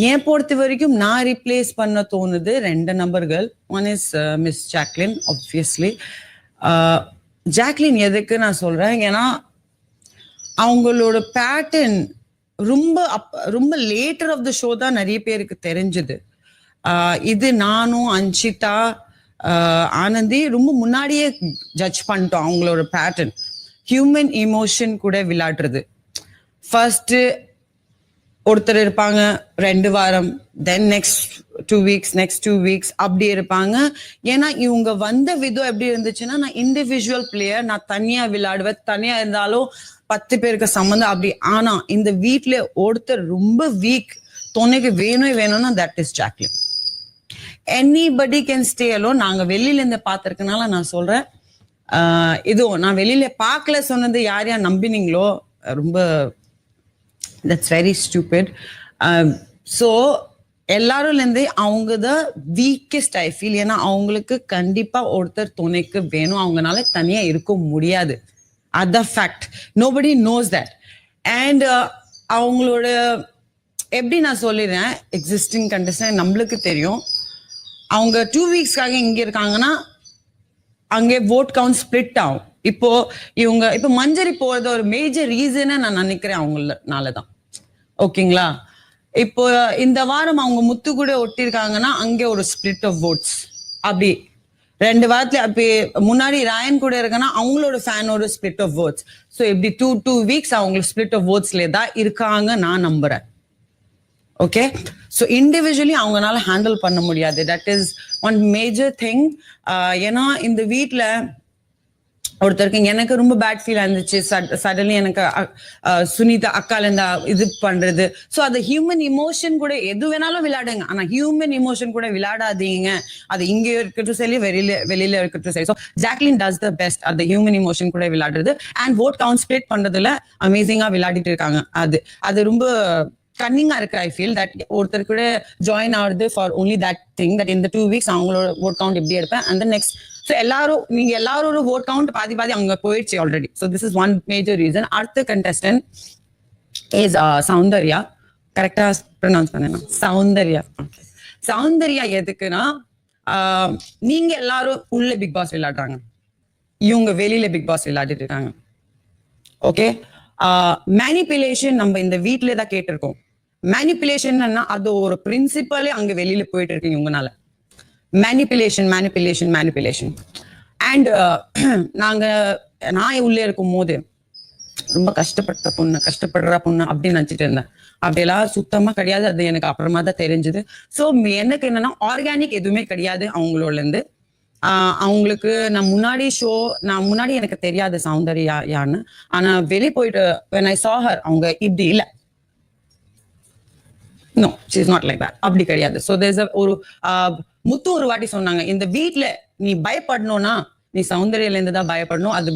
ஏன் பொறுத்த வரைக்கும் நான் ரீப்ளேஸ் பண்ண தோணுது 2 நபர்கள். One is miss Jacqueline. Obviously Jacqueline எதுக்கு நான் சொல்றேன், ஏன்னா அவங்களோட பேட்டர்ன் ரொம்ப லேட்டர் ஆஃப் த ஷோ தான் நிறைய பேருக்கு தெரிஞ்சது. இது நானும் அன்ஷிதா ஆனந்தி ரொம்ப முன்னாடியே ஜட்ஜ் பண்ணிட்டோம் அவங்களோட பேட்டர்ன். ஹியூமன் இமோஷன் கூட விளையாடுறது. ஃபர்ஸ்ட் ஒருத்தர் இருப்பாங்க 2 வாரம், then next 2 weeks, next 2 weeks அப்படி இருப்பாங்க. ஏன்னா இவங்க வந்த விதம் எப்படி இருந்துச்சுன்னா, நான் இண்டிவிஜுவல் பிளேயர், நான் தனியா விளையாடுவேன், தனியா இருந்தாலும் 10 பேருக்கு சம்மந்தம் அப்படி. ஆனா இந்த வீட்ல ஒருத்தர் ரொம்ப வீக், துணைக்கு வேணும்னா that is Jacqueline. Anybody can stay alone. நாங்க வெளியில இருந்து பார்த்திருக்கனால நான் சொல்றேன். இதுவும் நான் வெளியில பார்க்கல சொன்னது யார் யார் நம்பினீங்களோ, ரொம்ப தட்ஸ் வெரி ஸ்டூபிட். ஸோ எல்லாரும்லேருந்தே அவங்க தான் வீக்கஸ்ட் ஐ ஃபீல். ஏன்னா அவங்களுக்கு கண்டிப்பா ஒருத்தர் துணைக்கு வேணும், அவங்களால தனியா இருக்க முடியாது. அதான் fact. Nobody knows that. And அவங்களோட எப்படி நான் சொல்லிடுறேன், எக்ஸிஸ்டிங் கண்டஸ்டன்ட் நம்மளுக்கு தெரியும். அவங்க 2 வீக்ஸ்க்காக இங்க இருக்காங்கன்னா அங்கே vote count ஸ்பிளிட் ஆகும். இப்போ மஞ்சரி போறது ஒரு மேஜர் ரீசன் நான் நினைக்கிறேன் அவங்களாலதான். ஓகேங்களா? இப்போ இந்த வாரம் அவங்க முத்து கூட ஒட்டிருக்காங்கன்னா அங்கே ஒரு ஸ்பிளிட் ஆஃப் votes. அப்படி 2 வாரத்துல அப்படி முன்னாடி ராயன் கூட இருக்குன்னா அவங்களோட ஃபேனோட ஸ்பிளிட் ஆஃப் votes. ஸோ இப்படி 2 வீக்ஸ் அவங்களுக்கு ஸ்பிளிட் ஆஃப் voteஸ்ல தான் இருக்காங்க நான் நம்புறேன். ஓகே, ஸோ இண்டிவிஜுவலி அவங்களால ஹேண்டில் பண்ண முடியாது. That is one major thing. ஏன்னா இந்த வீட்டில் ஒருத்தருக்கு எனக்கு ரொம்ப பேட் ஃபீல் இருந்துச்சு. சடன்லி எனக்கு சுனிதா அக்கால இந்த இது பண்றது. ஸோ அது ஹியூமன் இமோஷன் கூட எது வேணாலும் விளையாடுங்க, ஆனா ஹியூமன் இமோஷன் கூட விளையாடாதீங்க. அது இங்க இருக்கட்டும் சரி, வெளியில இருக்கட்டும் சரி. So Jacqueline does the best அந்த ஹியூமன் இமோஷன் கூட விளையாடுறது. அண்ட் vote count ஸ்பிளிட் பண்றதுல அமேசிங்கா விளையாடிட்டு இருக்காங்க. அது ரொம்ப கன்னிங்கா இருக்கு. ஐ ஃபீல் தட் ஒருத்தர் கூட ஜாயின் ஆகுது for only that thing, that இந்த 2 வீக்ஸ் அவங்களோட vote count எப்படி எடுப்பேன். அண்ட் நெக்ஸ்ட் ஸோ நீங்க எல்லாரோட vote count பாதி அங்க போயிடுச்சு already. So this is one major reason. அடுத்த கண்டஸ்டன்ட் இஸ் சௌந்தர்யா. கரெக்டா ப்ரொனவுன்ஸ் பண்ணேன், சௌந்தர்யா. சௌந்தர்யா எதுக்குன்னா, நீங்க எல்லாரும் உள்ள பிக் பாஸ் விளையாடுறாங்க, இவங்க வெளியில பிக் பாஸ் விளையாடிட்டு இருக்காங்க. ஓகே, மேனிப்புலேஷன் நம்ம இந்த வீட்ல தான் கேட்டிருக்கோம். மேனிப்புலேஷன் அது ஒரு பிரின்சிபலே அங்க வெளியில போயிட்டு இருக்கு இவங்கனால. மேனிப்புலேஷன். அண்ட் நான் உள்ளே இருக்கும் போது ரொம்ப கஷ்டப்படுற பொண்ணு அப்படின்னு நினைச்சிட்டு இருந்தேன். அப்படியெல்லாம் சுத்தமா கிடையாது. அது எனக்கு அப்புறமா தான் தெரிஞ்சது. ஸோ எனக்கு என்னன்னா, ஆர்கானிக் எதுவுமே கிடையாது அவங்களோட இருந்து. அவங்களுக்கு நான் முன்னாடி எனக்கு தெரியாது சௌந்தர்யா யான்னு. ஆனா வெளியே போயிட்டு when I saw her, அவங்க இப்படி இல்ல. No, she is not like that. அப்படி கிடையாது. So there's ஒரு முத்து ஒரு வாட்டி சொன்னாங்க, இந்த வீட்ல நீ பயப்படணும்னா நீ சௌந்தர்யால இருந்து தான் பயப்படணும், அது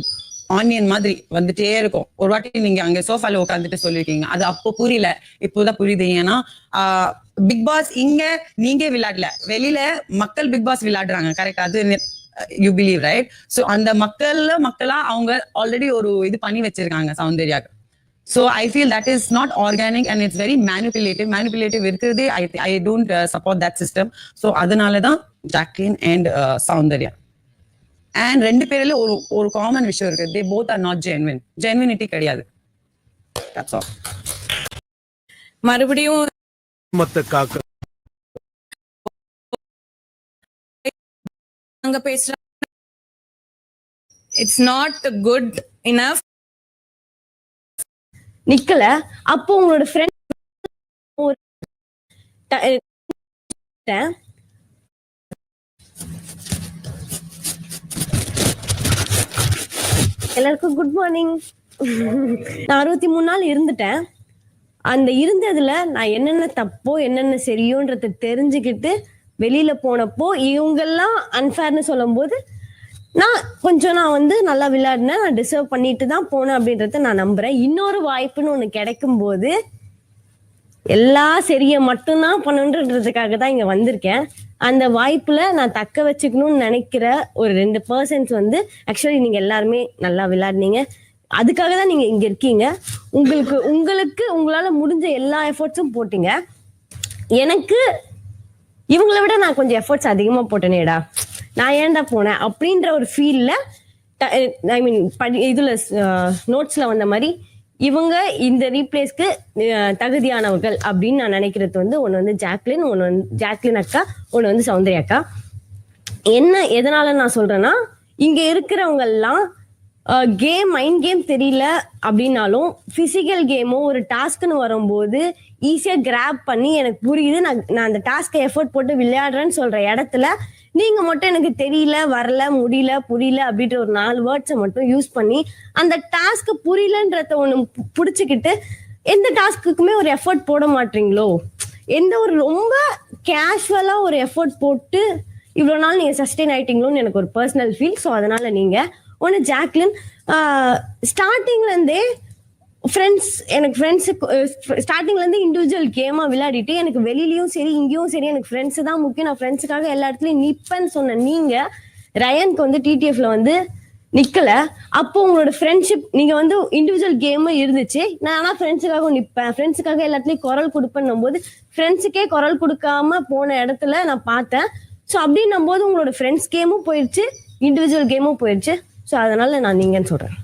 ஆனியன் மாதிரி வந்துட்டே இருக்கும். ஒரு வாட்டி நீங்க அங்க சோஃபால உட்காந்துட்டு சொல்லிருக்கீங்க, அது அப்போ புரியல, இப்போதான் புரியுது. ஏன்னா பிக் பாஸ் இங்க நீங்க விளையாடல, வெளியில மக்கள் பிக் பாஸ் விளையாடுறாங்க. கரெக்ட்? அது யூ பிலீவ் ரைட்? ஸோ அந்த மக்களா அவங்க ஆல்ரெடி ஒரு இது பண்ணி வச்சிருக்காங்க சௌந்தர்யாக்கு. So I feel that is not organic and it's very manipulative இருக்கிறதே. I don't support that system. So அதனாலதான் ஜாக்லின் அண்ட் சௌந்தர்யா. அண்ட் 2 பேர்ல ஒரு காமன் விஷயம் இருக்கு, they both are not genuinity கிடையாது. That's all. மறுபடியும் அங்க பேசுற இட்ஸ் நாட் குட் இனஃப். நிக்கல. அப்போ உங்களோட ஃப்ரெண்ட் எல்லாருக்கும் குட் மார்னிங். நான் 63 நாள் இருந்துட்டேன். அந்த இருந்ததுல நான் என்னென்ன தப்போ என்னென்ன சரியோன்றத தெரிஞ்சுக்கிட்டு வெளியில போனப்போ இவங்கெல்லாம் அன்ஃபேர்னு சொல்லும் போது நான் வந்து நல்லா விளையாடினேன், நான் டிசர்வ் பண்ணிட்டு தான் போனேன் அப்படின்றத நான் நம்புறேன். இன்னொரு வாய்ப்புன்னு ஒண்ணு கிடைக்கும் போது எல்லா சரியை மட்டும்தான் பண்ணுன்றதுக்காக தான் இங்க வந்திருக்கேன். அந்த வாய்ப்புல நான் தக்க வச்சுக்கணும்னு நினைக்கிற ஒரு 2% வந்து ஆக்சுவலி நீங்க எல்லாருமே நல்லா விளையாடுனீங்க, அதுக்காக தான் நீங்க இங்க இருக்கீங்க. உங்களுக்கு உங்களால முடிஞ்ச எல்லா எஃபர்ட்ஸும் போட்டீங்க. எனக்கு இவங்களை விட நான் கொஞ்சம் எஃபர்ட்ஸ் அதிகமா போட்டேனேடா, நான் ஏன்டா போனேன் அப்படின்ற ஒரு ஃபீல்ல ஐ மீன் இதுல நோட்ஸ்ல வந்த மாதிரி இவங்க இந்த ரீப்ளேஸ்க்கு தகுதியானவர்கள் அப்படின்னு நான் நினைக்கிறது வந்து ஒன்று வந்து ஜாக்லின், ஒன்று வந்து ஜாக்லின் அக்கா, ஒன்று வந்து சௌந்தர்யா அக்கா. என்ன எதனால நான் சொல்றேன்னா, இங்க இருக்கிறவங்க எல்லாம் மைண்ட் கேம் தெரியல அப்படின்னாலும் பிசிக்கல் கேமோ ஒரு டாஸ்க்னு வரும்போது ஈஸியா கிராப் பண்ணி எனக்கு புரியுது, நான் அந்த டாஸ்கை எஃபோர்ட் போட்டு விளையாடுறேன்னு சொல்ற இடத்துல நீங்க மட்டும் எனக்கு தெரியல, வரல, முடியல, புரியல அப்படின்ற ஒரு 4 வேர்ட்ஸை மட்டும் யூஸ் பண்ணி அந்த டாஸ்க் புரியலன்றத ஒண்ணு புடிச்சுக்கிட்டு எந்த டாஸ்க்குமே ஒரு எஃபோர்ட் போட மாட்டீங்களோ, எந்த ஒரு ரொம்ப கேஷுவலா ஒரு எஃபோர்ட் போட்டு இவ்வளவு நாள் நீங்க சஸ்டெயின் ஆயிட்டீங்களோன்னு எனக்கு ஒரு பர்சனல் ஃபீல். ஸோ அதனால நீங்க ஒன்று ஜாக்லின் ஸ்டார்டிங்ல இருந்தே எனக்கு ஃப்ரெண்ட்ஸுக்கு ஸ்டார்டிங்ல இருந்து இண்டிவிஜுவல் கேமா விளையாடிட்டு எனக்கு வெளியிலயும் சரி இங்கேயும் சரி எனக்கு ஃப்ரெண்ட்ஸ் தான் முக்கியம், நான் ஃப்ரெண்ட்ஸுக்காக எல்லா இடத்துலயும் நிப்பேன்னு சொன்ன நீங்க ரயனுக்கு வந்து டிடிஎஃப்ல வந்து நிக்கல. அப்போ உங்களோட ஃப்ரெண்ட்ஷிப் நீங்க வந்து இண்டிவிஜுவல் கேம் இருந்துச்சு, நான் ஆனா ஃப்ரெண்ட்ஸுக்காக நிப்பேன், ஃப்ரெண்ட்ஸுக்காக எல்லாத்துலயும் குரல் கொடுப்பேன்னும் போது ஃப்ரெண்ட்ஸுக்கே குரல் கொடுக்காம போன இடத்துல நான் பார்த்தேன். ஸோ அப்படின்னும் போது உங்களோட ஃப்ரெண்ட்ஸ் கேமும் போயிடுச்சு, இண்டிவிஜுவல் கேமும் போயிடுச்சு. ஸோ அதனால நான் நீங்கன்னு சொல்றேன்.